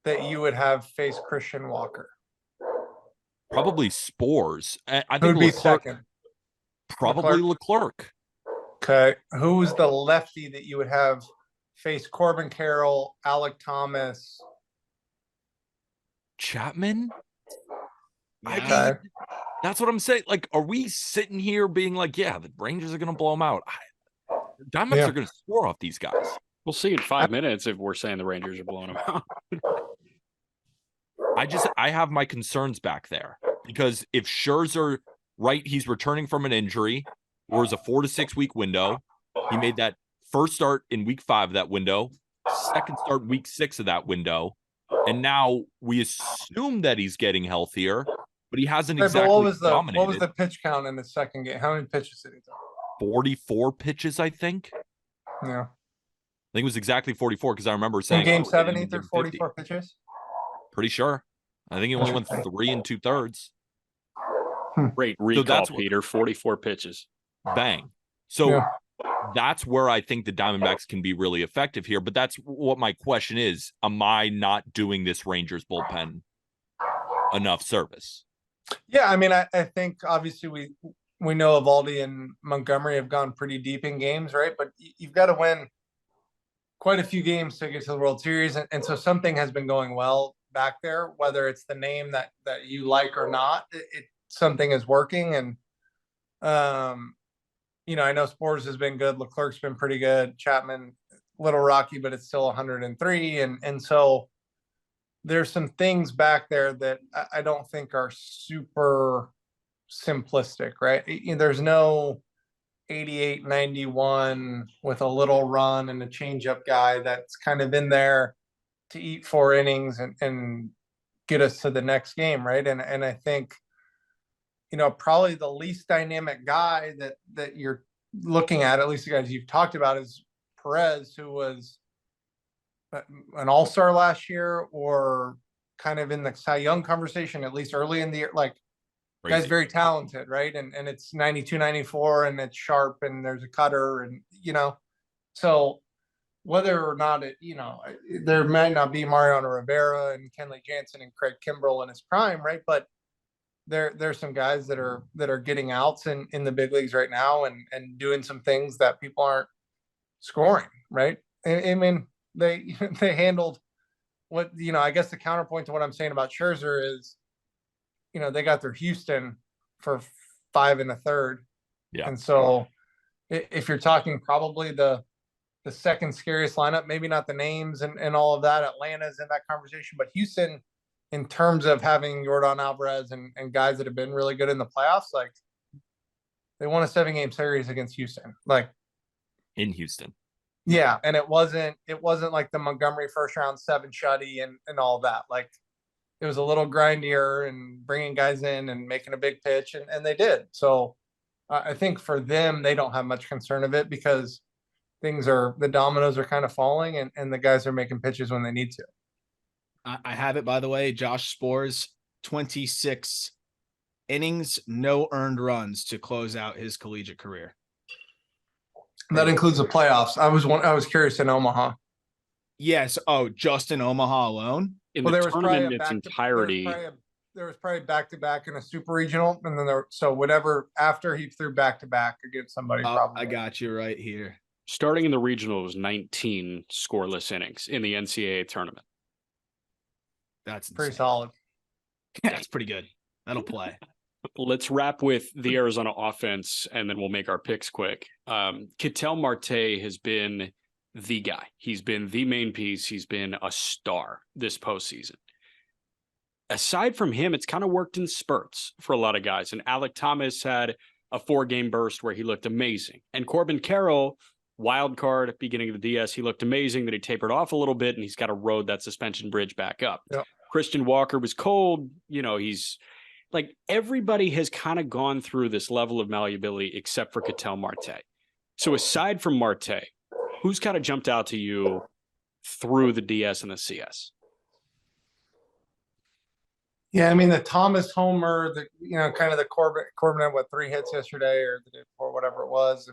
that you would have face Christian Walker? Probably Spores. I think Who'd be Leclerc, second? probably Leclerc. Okay. Who's the lefty that you would have face Corbin Carroll, Alec Thomas? Chapman? I Okay. mean, that's what I'm saying. Like, are we sitting here being like, yeah, the Rangers are going to blow them out? Diamondbacks are going to score off these guys. We'll see in 5 minutes if we're saying the Rangers are blowing them out. I have my concerns back there because if Scherzer, right, he's returning from an injury, or is a 4 to 6 week window. He made that first start in week 5 of that window, second start week 6 of that window, and now we assume that he's getting healthier, but he hasn't exactly dominated. What was the pitch count in the second game? How many pitches did he throw? 44 pitches, I think. Yeah. I think it was exactly 44 because I remember saying In game 7, he threw 44 pitches. Pretty sure. I think he only went 3 2/3. Great recall, that's Peter. 44 pitches. Bang. So that's where I think the Diamondbacks can be really effective here. But that's what my question is. Am I not doing this Rangers bullpen enough service? Yeah, I mean, I think obviously we know Evaldi and Montgomery have gone pretty deep in games, right? But you've got to win quite a few games to get to the World Series, and so something has been going well back there. Whether it's the name that you like or not, something is working. And I know Spores has been good. Leclerc's been pretty good. Chapman, little rocky, but it's still 103, and so there's some things back there that I don't think are super simplistic, right? There's no 88, 91 with a little run and a changeup guy that's kind of in there to eat 4 innings and get us to the next game, right? And I think, probably the least dynamic guy that you're looking at least the guys you've talked about, is Perez, who was an all-star last year or kind of in the Cy Young conversation, at least early in the year. Like, guy's very talented, right? And it's 92, 94, and it's sharp, and there's a cutter, and so whether or not there might not be Mariano Rivera and Kenley Jansen and Craig Kimbrell in his prime, right? But there's some guys that are getting outs in the big leagues right now and doing some things that people aren't scoring, right? I mean, they handled what, I guess the counterpoint to what I'm saying about Scherzer is, they got their Houston for 5 1/3. Yeah. And so if you're talking probably the second scariest lineup, maybe not the names and all of that, Atlanta's in that conversation, but Houston, in terms of having Yordan Alvarez and guys that have been really good in the playoffs, like, they won a 7-game series against Houston, like, in Houston. Yeah. And it wasn't like the Montgomery first round 7 shutty and all that. Like, it was a little grindier and bringing guys in and making a big pitch, and they did. So I think for them, they don't have much concern of it because the dominoes are kind of falling, and the guys are making pitches when they need to. I have it, by the way. Josh Spores, 26 innings, no earned runs to close out his collegiate career. That includes the playoffs. I was curious in Omaha. Yes. Oh, just in Omaha alone. In Well, the there was probably tournament a in its back entirety. there was probably back to back in a super regional, and then so whatever after he threw back to back against somebody. Probably I got you right here. Starting in the regional, it was 19 scoreless innings in the NCAA tournament. That's pretty insane. solid. That's pretty good. That'll play. Let's wrap with the Arizona offense, and then we'll make our picks quick. Ketel Marte has been the guy. He's been the main piece. He's been a star this postseason. Aside from him, it's kind of worked in spurts for a lot of guys. And Alec Thomas had a 4-game burst where he looked amazing. And Corbin Carroll, wild card at beginning of the DS, he looked amazing. Then he tapered off a little bit, and he's got to rode that suspension bridge back up. Yep. Christian Walker was cold. He's like, everybody has kind of gone through this level of malleability except for Ketel Marte. So aside from Marte, who's kind of jumped out to you through the DS and the CS? Yeah, I mean the Thomas homer, kind of the Corbin had 3 hits yesterday or the day before, whatever it was.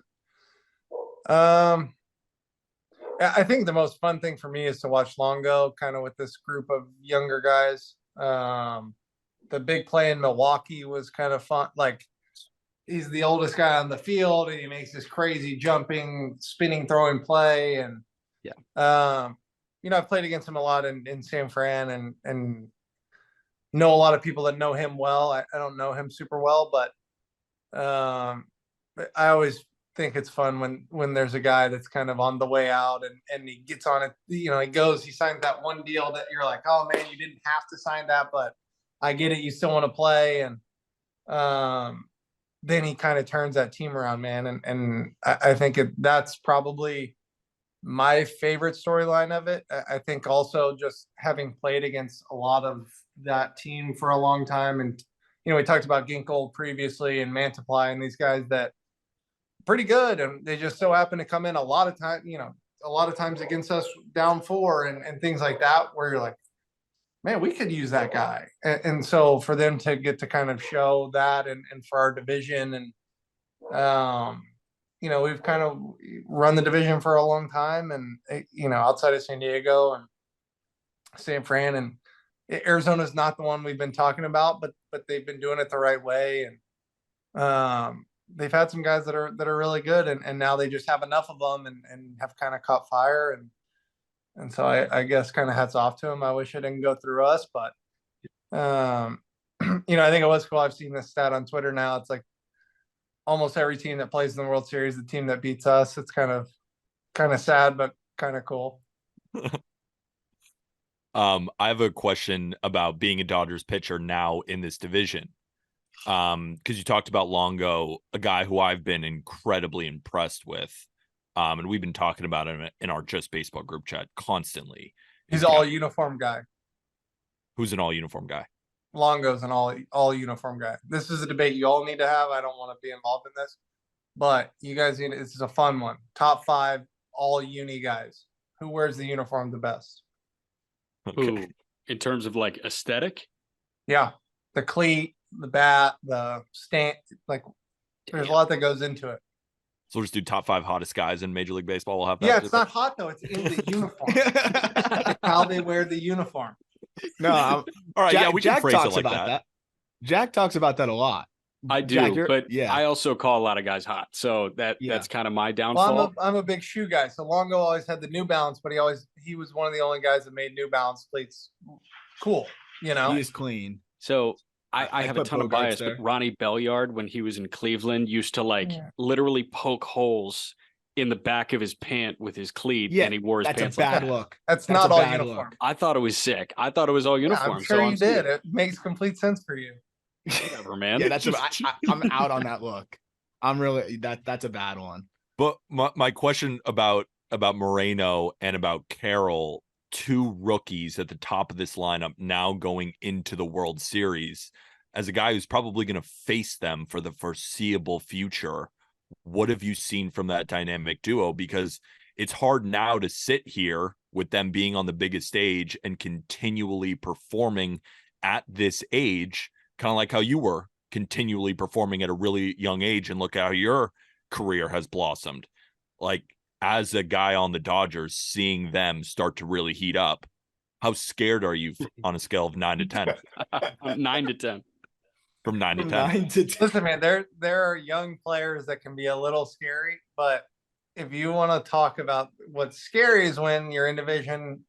I think the most fun thing for me is to watch Longo kind of with this group of younger guys. The big play in Milwaukee was kind of fun. Like, he's the oldest guy on the field, and he makes this crazy jumping, spinning, throwing play. And I've played against him a lot in San Fran, and know a lot of people that know him well. I don't know him super well, but I always think it's fun when there's a guy that's kind of on the way out and he gets on it. He signs that one deal that you're like, oh man, you didn't have to sign that, but I get it. You still want to play. And then he kind of turns that team around, man. And I think that's probably my favorite storyline of it. I think also just having played against a lot of that team for a long time. And, we talked about Ginkel previously and Mantiply and these guys that pretty good. And they just so happen to come in a lot of times against us down 4 and things like that, where you're like, man, we could use that guy. And so for them to get to kind of show that and for our division and, we've kind of run the division for a long time and, outside of San Diego and San Fran, and Arizona's not the one we've been talking about, but they've been doing it the right way. And they've had some guys that are really good, and now they just have enough of them and have kind of caught fire. And so I guess kind of hats off to them. I wish it didn't go through us, but I think it was cool. I've seen this stat on Twitter now. It's like almost every team that plays in the World Series, the team that beats us. It's kind of sad, but kind of cool. I have a question about being a Dodgers pitcher now in this division. Because you talked about Longo, a guy who I've been incredibly impressed with. And we've been talking about him in our Just Baseball group chat constantly. He's all uniform guy. Who's an all uniform guy? Longo's an all uniform guy. This is a debate you all need to have. I don't want to be involved in this, but you guys need. This is a fun one. Top 5 all uni guys. Who wears the uniform the best? Okay. Ooh, in terms of like aesthetic? Yeah, the cleat, the bat, the stand. Like, there's a lot that goes into it. So we'll just do top 5 hottest guys in Major League Baseball. We'll have that. Yeah, it's not hot though. It's in the uniform. It's how they wear the uniform. No, all right. Jack, yeah, we can Jack phrase talks it like about that. Jack talks about that a lot. I do, Jack, but yeah. I also call a lot of guys hot. So that's kind of my downfall. Well, I'm a big shoe guy. So Longo always had the New Balance, but he was one of the only guys that made New Balance cleats cool. He is clean. So I have a put ton of Bogarts bias, there. but Ronnie Belliard, when he was in Cleveland, used to literally poke holes in the back of his pant with his cleat, and he wore his that's pants a bad like that. look. That's That's not a all bad uniform. look. I thought it was sick. I thought it was all uniform. I'm sure so you did. It makes complete sense for you. Whatever, man. Yeah, I'm out on that look. I'm really that's a bad one. But my question about Moreno and about Carroll, 2 rookies at the top of this lineup now going into the World Series, as a guy who's probably going to face them for the foreseeable future, what have you seen from that dynamic duo? Because it's hard now to sit here with them being on the biggest stage and continually performing at this age, kind of like how you were continually performing at a really young age, and look how your career has blossomed. Like, as a guy on the Dodgers, seeing them start to really heat up, how scared are you on a scale of 9 to 10? 9 to 10. From 9 to From 10. 9 to 10. Listen, man, there are young players that can be a little scary, but if you want to talk about what's scary is when your in division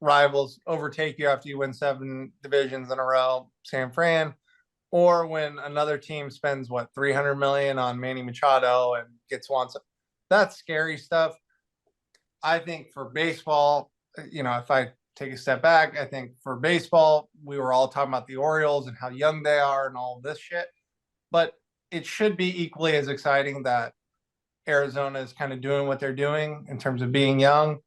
rivals overtake you after you win 7 divisions in a row, San Fran, or when another team spends what 300 million on Manny Machado and gets one. That's scary stuff. I think for baseball, if I take a step back, I think for baseball, we were all talking about the Orioles and how young they are and all this shit, but it should be equally as exciting that Arizona is kind of doing what they're doing in terms of being young.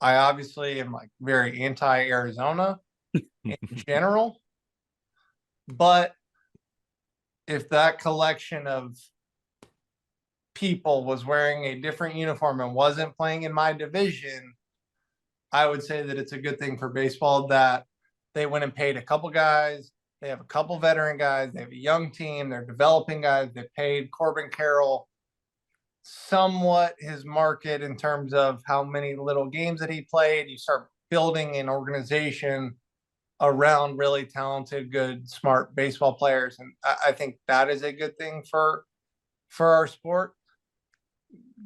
I obviously am like very anti-Arizona in general, but if that collection of people was wearing a different uniform and wasn't playing in my division, I would say that it's a good thing for baseball that they went and paid a couple guys. They have a couple veteran guys. They have a young team. They're developing guys. They paid Corbin Carroll somewhat his market in terms of how many little games that he played. You start building an organization around really talented, good, smart baseball players. And I think that is a good thing for our sport.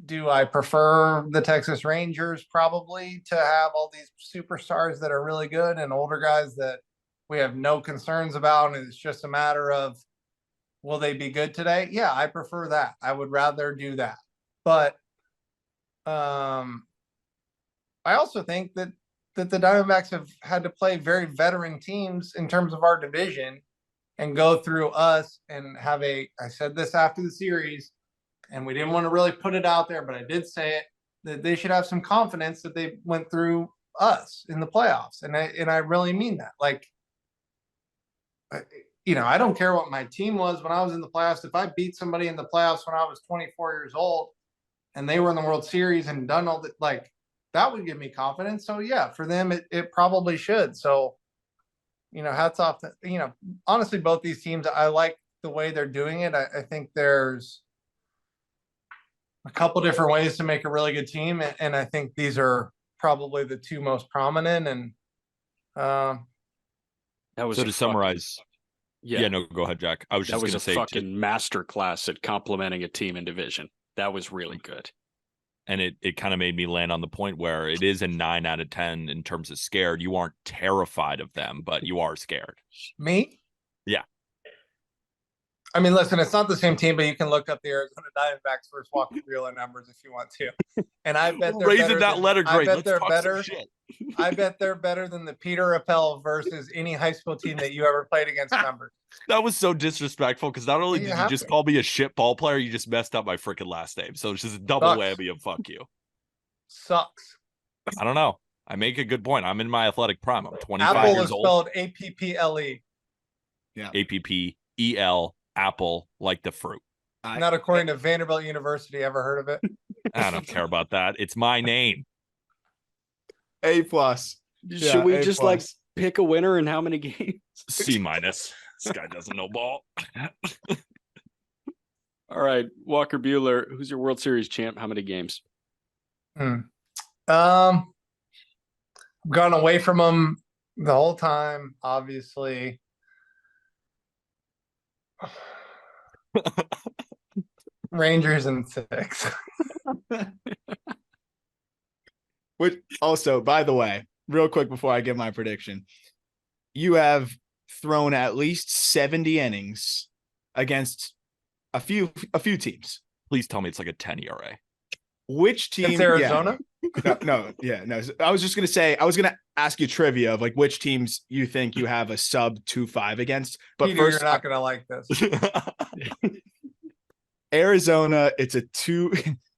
Do I prefer the Texas Rangers? Probably, to have all these superstars that are really good and older guys that we have no concerns about. And it's just a matter of, will they be good today? Yeah, I prefer that. I would rather do that. But I also think that the Diamondbacks have had to play very veteran teams in terms of our division and go through us and have I said this after the series, and we didn't want to really put it out there, but I did say it, that they should have some confidence that they went through us in the playoffs. And I really mean that. Like, I don't care what my team was when I was in the playoffs. If I beat somebody in the playoffs when I was 24 years old and they were in the World Series and done all that, like, that would give me confidence. So yeah, for them, it probably should. So, hats off to, honestly, both these teams, I like the way they're doing it. I think there's a couple different ways to make a really good team. And I think these are probably the two most prominent. And That was So to summarize, yeah, no, go ahead, Jack. I was that just was going a to say, fucking masterclass at complimenting a team in division. That was really good. and it kind of made me land on the point where it is a 9 out of 10 in terms of scared. You aren't terrified of them, but you are scared. me? Yeah. I mean, listen, it's not the same team, but you can look up the Arizona Diamondbacks versus Walker Buehler numbers if you want to. And I bet they're Raising better that than, letter I grade. bet Let's they're talk better. some shit. I bet they're better than the Peter Appel versus any high school team that you ever played against numbers. That was so disrespectful because not only You did you have just to. call me a shit ball player, you just messed up my freaking last name. So it's just a double Sucks. whammy of fuck you. Sucks. I don't know. I make a good point. I'm in my athletic prime. I'm 25 Apple years is old. spelled APPLE. APPEL, apple, like the fruit. Not according to Vanderbilt University. Ever heard of it? I don't care about that. It's my name. A plus. Should we A just plus. like pick a winner in how many games? C minus. This guy doesn't know ball. All right, Walker Buehler, who's your World Series champ? How many games? Gone away from them the whole time, obviously. Rangers in 6. Which also, by the way, real quick before I give my prediction, you have thrown at least 70 innings against a few teams. Please tell me it's like a 10 ERA. Which team? It's Arizona. No. I was just gonna say, I was gonna ask you trivia of like which teams you think you have a sub 2.5 against. But Peter, first, you're not gonna like this. Arizona, it's a 2.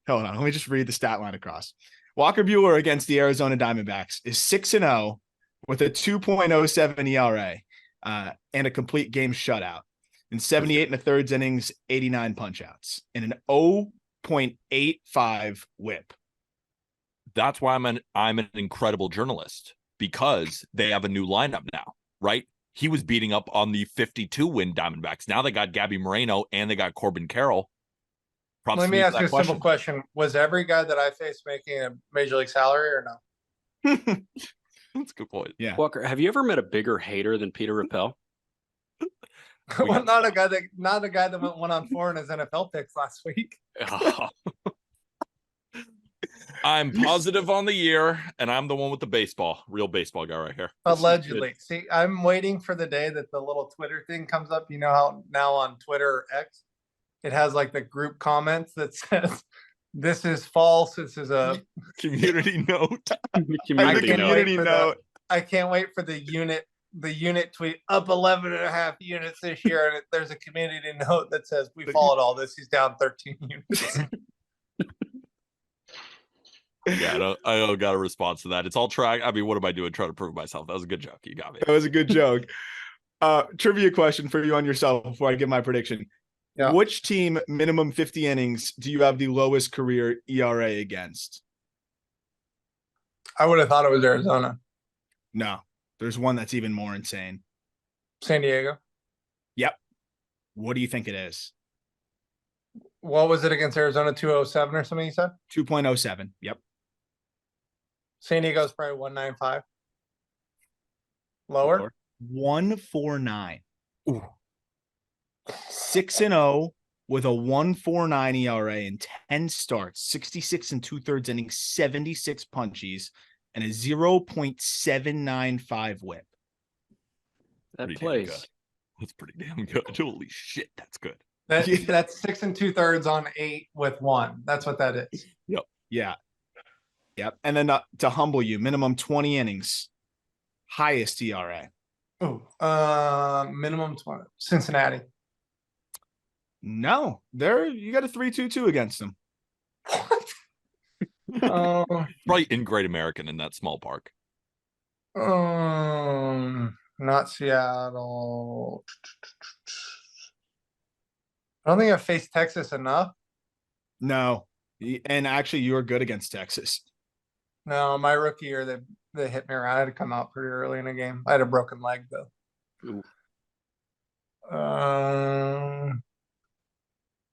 Hold on, let me just read the stat line across. Walker Buehler against the Arizona Diamondbacks is 6-0 with a 2.07 ERA and a complete game shutout. In 78 and a thirds innings, 89 punchouts, and an 0.85 whip. That's why I'm an incredible journalist, because they have a new lineup now, right? He was beating up on the 52 win Diamondbacks. Now they got Gabby Moreno and they got Corbin Carroll. Props Let to me for ask that you a simple question. Was every guy that I faced making a major league salary or no? That's a good point. Yeah. Walker, have you ever met a bigger hater than Peter Rappel? We Well, got not a guy that went 1-on-4 in his NFL picks last week. Oh, I'm positive on the year, and I'm the one with the baseball, real baseball guy right here. Allegedly. See, I'm waiting for the day that the little Twitter thing comes up. You know how now on Twitter or X, it has like the group comments that says, "This is false. This is a Community note. community can't note. wait Community for note. I can't wait for the unit tweet up 11.5 units this year. And there's a community note that says, we followed all this. He's down 13 units. Yeah, I don't got a response to that. It's all trying. I mean, what am I doing trying to prove myself? That was a good joke. You got me. That was a good joke. Trivia question for you on yourself before I give my prediction. Yeah. Which team minimum 50 innings do you have the lowest career ERA against? I would have thought it was Arizona. No, there's one that's even more insane. San Diego. Yep. What do you think it is? What was it against Arizona? 207 or something you said? 2.07. Yep. San Diego's probably 195. Lower? 149. Ooh. 6-0 with a 1.49 ERA in 10 starts, 66 and 2/3 innings, 76 punchies, and a 0.795 whip. That Pretty damn plays. good. That's pretty damn good. Holy shit, that's good. That's 6 2/3 on 8 with 1. That's what that is. Yeah. Yep. And then to humble you, minimum 20 innings, highest ERA. Oh, minimum 20. Cincinnati. No, you got a 3.22 against them. What? Probably in Great American in that small park. Not Seattle. I don't think I've faced Texas enough. No. And actually, you were good against Texas. No, my rookie year, they hit me around. I had to come out pretty early in the game. I had a broken leg though. Ooh.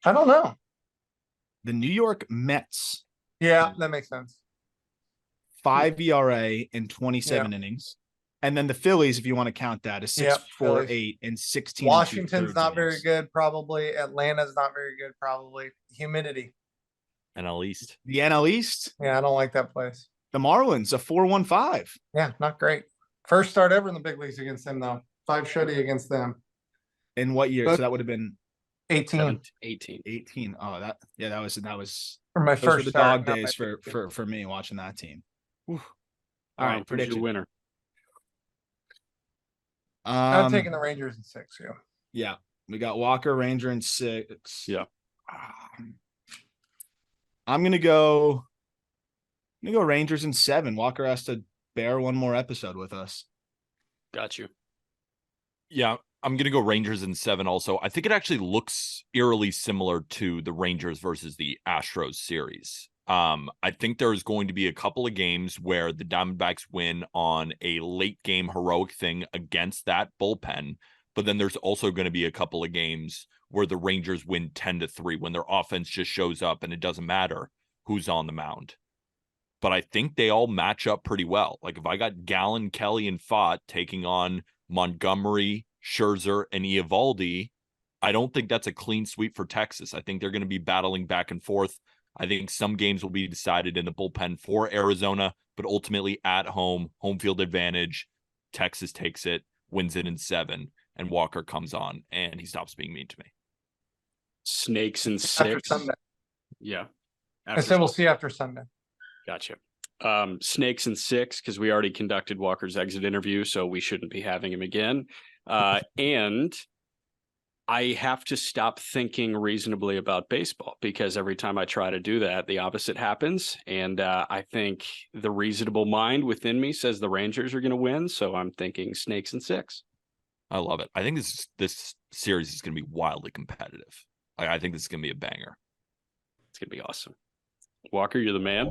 I don't know. The New York Mets, Yeah, that makes sense. 5 ERA in 27 innings. And then the Phillies, if you want to count that, is Yeah, 6.48 and 16. Washington's not very good, probably. Atlanta's not very good, probably. Humidity. NL East. The NL East, Yeah, I don't like that place. the Marlins, a 4.15. Yeah, not great. First start ever in the big leagues against them, though. 5 shutty against them. In what year? But- So that would have been 18 18. 18. Oh, that was for my those were first the start. dog not days my for me watching that team. All All right, right, who's prediction. your winner? I'm taking the Rangers in 6. Yeah. Yeah, we got Walker, Ranger, and 6. Yeah. I'm gonna go Rangers in 7. Walker has to bear one more episode with us. Got you. Yeah, I'm going to go Rangers in 7 also. I think it actually looks eerily similar to the Rangers versus the Astros series. I think there's going to be a couple of games where the Diamondbacks win on a late game heroic thing against that bullpen. But then there's also going to be a couple of games where the Rangers win 10-3 when their offense just shows up and it doesn't matter who's on the mound. But I think they all match up pretty well. Like if I got Gallen, Kelly, and Fott taking on Montgomery, Scherzer, and Eovaldi, I don't think that's a clean sweep for Texas. I think they're going to be battling back and forth. I think some games will be decided in the bullpen for Arizona, but ultimately at home field advantage. Texas takes it, wins it in 7, and Walker comes on and he stops being mean to me. Snakes and After 6. Sunday. Yeah. I said we'll see after Sunday. Gotcha. Snakes and 6, because we already conducted Walker's exit interview, so we shouldn't be having him again. And I have to stop thinking reasonably about baseball because every time I try to do that, the opposite happens. And I think the reasonable mind within me says the Rangers are going to win. So I'm thinking Snakes and 6. I love it. I think this series is going to be wildly competitive. I think this is going to be a banger. It's going to be awesome. Walker, you're the man.